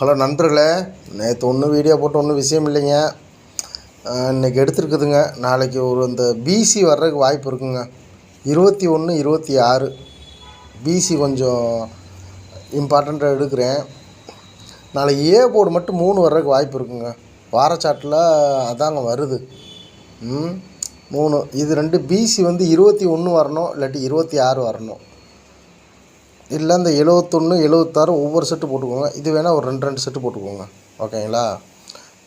Hello நண்பர்களே, நேற்று ஒன்றும் வீடியோ போட்டு ஒன்றும் விஷயம் இல்லைங்க. இன்றைக்கி எடுத்துருக்குதுங்க. நாளைக்கு ஒரு இந்த பிசி வர்றதுக்கு வாய்ப்பு இருக்குங்க. 21, 26 பிசி கொஞ்சம் இம்பார்ட்டண்ட்டாக எடுக்கிறேன். நாளைக்கு ஏ போர்டு மட்டும் 3 வர்றதுக்கு வாய்ப்பு இருக்குங்க. வாரச்சாட்டில் அதாங்க வருது. 3 இது 2 பிசி வந்து 21 வரணும், இல்லாட்டி 26 வரணும். இல்லை இந்த 71, 76 ஒவ்வொரு செட்டு போட்டுக்கோங்க. இது வேணால் ஒரு 2 செட்டு போட்டுக்கோங்க. ஓகேங்களா?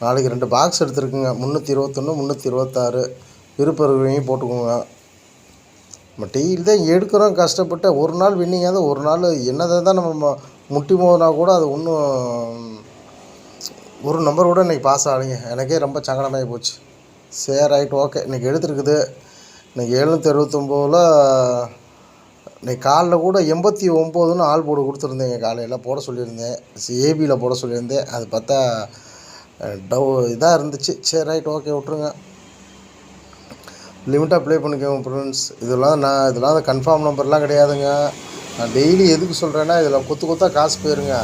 நாளைக்கு 2 பாக்ஸ் எடுத்துருக்குங்க. 321, 326 விருப்பம் போட்டுக்கோங்க. நம்ம டெய்லி தான் எடுக்கிறோம் கஷ்டப்பட்டு. ஒரு நாள் வின்னிங்காக தான், ஒரு நாள் என்னதை தான் நம்ம முட்டி போனா கூட அது ஒன்றும் ஒரு நம்பர் கூட இன்றைக்கி பாஸ் ஆகலைங்க. எனக்கே ரொம்ப சங்கடமாகி போச்சு. சரி, ரைட், ஓகே. இன்றைக்கி எடுத்துருக்குது. இன்றைக்கி 769 இன்றைக்கி காலைல கூட 89ன்னு ஆள் போட கொடுத்துருந்தேங்க. காலையில் போட சொல்லியிருந்தேன், ஏபியில் போட சொல்லியிருந்தேன். அது பார்த்தா இதாக இருந்துச்சு. சரி, ரைட், ஓகே, விட்ருங்க. லிமிட்டாக ப்ளே பண்ணிக்கோங்க ஃப்ரெண்ட்ஸ். இதெல்லாம் அந்த கன்ஃபார்ம் நம்பர்லாம் கிடையாதுங்க. நான் டெய்லி எதுக்கு சொல்கிறேன்னா, இதில் கொத்தாக காசு போயிருங்க.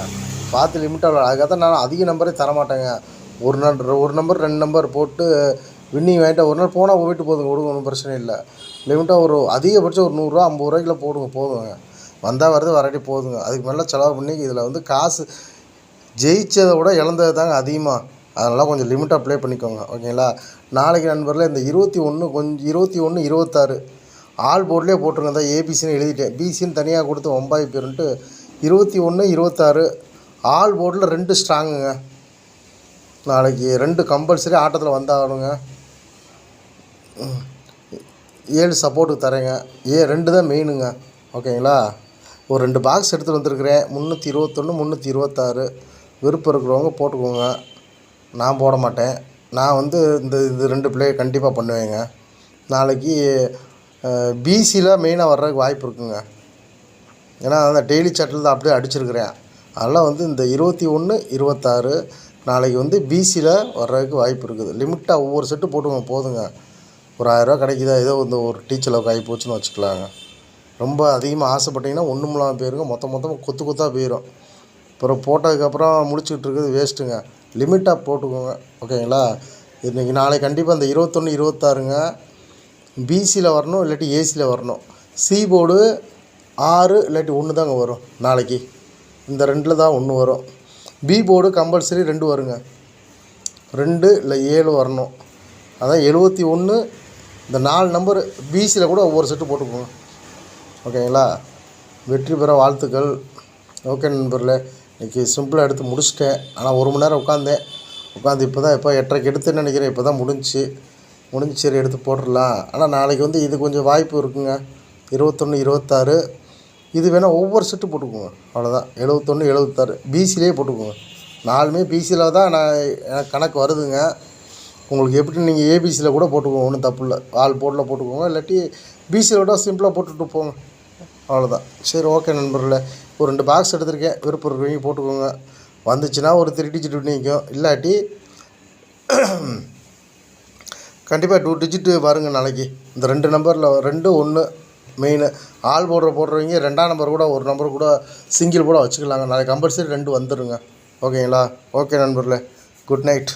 பார்த்து லிமிட்டாக. அதுக்காக தான் நான் அதிக நம்பரே தரமாட்டேங்க. ஒரு நம்பர் 2 நம்பர் போட்டு வின்னிங் வாங்கிட்டா ஒரு நாள் போனால் போயிட்டு போதுங்க, விடுங்க, ஒன்றும் பிரச்சனை இல்லை. லிமிட்டாக ஒரு அதிகபட்சம் ஒரு 100 ரூபா 50 ரூபாய்க்குள்ள போடுங்க, போதுங்க. வந்தால் வருது, வராட்டி போதுங்க. அதுக்கு மேலே செலவு பண்ணி இதில் வந்து காசு ஜெயித்ததை விட இழந்தது தாங்க அதிகமாக. அதனால் கொஞ்சம் லிமிட்டாக ப்ளே பண்ணிக்கோங்க. ஓகேங்களா? நாளைக்கு நண்பரில் இந்த 21 21, 26 ஆல் போர்ட்லேயே போட்டுருங்க. தான் ஏபிசின்னு எழுதிட்டேன், பிசின்னு தனியாக கொடுத்து 9 பேருன்ட்டு 21, 26 ஆல் போர்டில் 2 ஸ்ட்ராங்குங்க. நாளைக்கு 2 கம்பல்சரி ஆட்டத்தில் வந்தாகணுங்க. 7 சப்போர்ட்டுக்கு தரேங்க. 2 தான் மெயினுங்க. ஓகேங்களா? ஒரு 2 பாக்ஸ் எடுத்துகிட்டு வந்துருக்குறேன். 321, 326 விருப்பம் இருக்கிறவங்க போட்டுக்கோங்க. நான் போட மாட்டேன். நான் வந்து இது 2 ப்ளே கண்டிப்பாக பண்ணுவேங்க. நாளைக்கு பிசியில் மெயினாக வர்றதுக்கு வாய்ப்பு இருக்குங்க. ஏன்னா அந்த டெய்லி சாட்டில் தான் அப்படியே அடிச்சிருக்கிறேன். அதெல்லாம் வந்து இந்த 21, 26 நாளைக்கு வந்து பிசியில் வர்றதுக்கு வாய்ப்பு இருக்குது. லிமிட்டாக ஒவ்வொரு செட்டு போட்டுங்க, போதுங்க. ஒரு 1000 ரூபா கிடைக்குதா, ஏதோ இந்த ஒரு டீச்சருக்கு ஆகி போச்சுன்னு வச்சுக்கலாங்க. ரொம்ப அதிகமாக ஆசைப்பட்டிங்கன்னா ஒன்றும் இல்லாமல் போயிருங்க. மொத்தமாக கொத்தாக போயிடும். அப்புறம் போட்டதுக்கப்புறம் முடிச்சுக்கிட்டு இருக்குது வேஸ்ட்டுங்க. லிமிட்டாக போட்டுக்கோங்க. ஓகேங்களா? இன்றைக்கி நாளைக்கு கண்டிப்பாக இந்த 21, 26ங்க பிசியில் வரணும், இல்லாட்டி ஏசியில் வரணும். சி போர்டு 6 இல்லாட்டி 1 தாங்க வரும் நாளைக்கு. இந்த 2ல் தான் 1 வரும். பி போர்டு கம்பல்சரி 2 வருங்க. 2 இல்லை 7 வரணும். அதான் 71 இந்த 4 நம்பர் பிசியில் கூட ஒவ்வொரு செட்டு போட்டுக்கோங்க. ஓகேங்களா? வெற்றி பெற வாழ்த்துக்கள். ஓகே நண்பர்களே, இன்றைக்கி சிம்பிளாக எடுத்து முடிச்சிட்டேன். ஆனால் 1 மணி நேரம் உட்காந்து இப்போ தான் 8:30க்கு எடுத்துன்னு நினைக்கிறேன். இப்போ தான் முடிஞ்சு சரி எடுத்து போட்டுடலாம். ஆனால் நாளைக்கு வந்து இது கொஞ்சம் வாய்ப்பு இருக்குங்க. 21, 26 இது வேணால் ஒவ்வொரு செட்டு போட்டுக்கோங்க. அவ்வளோதான். 71, 76 பிசிலே போட்டுக்கோங்க. 4மே பிசியில் தான் எனக்கு கணக்கு வருதுங்க. உங்களுக்கு எப்படி நீங்கள் ஏபிசியில் கூட போட்டுக்கோங்க, ஒன்றும் தப்பு இல்லை. ஆல் போர்டில் போட்டுக்கோங்க, இல்லாட்டி பிசியில் விட சிம்பிளாக போட்டுட்டு போங்க. அவ்வளோதான். சரி, ஓகே நண்பர்களே, ஒரு 2 பாக்ஸ் எடுத்திருக்கேன். விருப்பம் இருக்கிறவங்க போட்டுக்கோங்க. வந்துச்சுன்னா ஒரு 3 டிஜிட் நிற்கும், இல்லாட்டி கண்டிப்பாக 2 டிஜிட்டு வருங்க நாளைக்கு. இந்த 2 நம்பரில் 2, 1 மெயின். ஆல் போடுறவங்க 2ஆம் நம்பர் கூட, ஒரு நம்பர் கூட சிங்கிள் கூட வச்சுக்கலாங்க. நாளைக்கு கம்பல்சரி 2 வந்துடுங்க. ஓகேங்களா? ஓகே நண்பர்களே, குட் நைட்.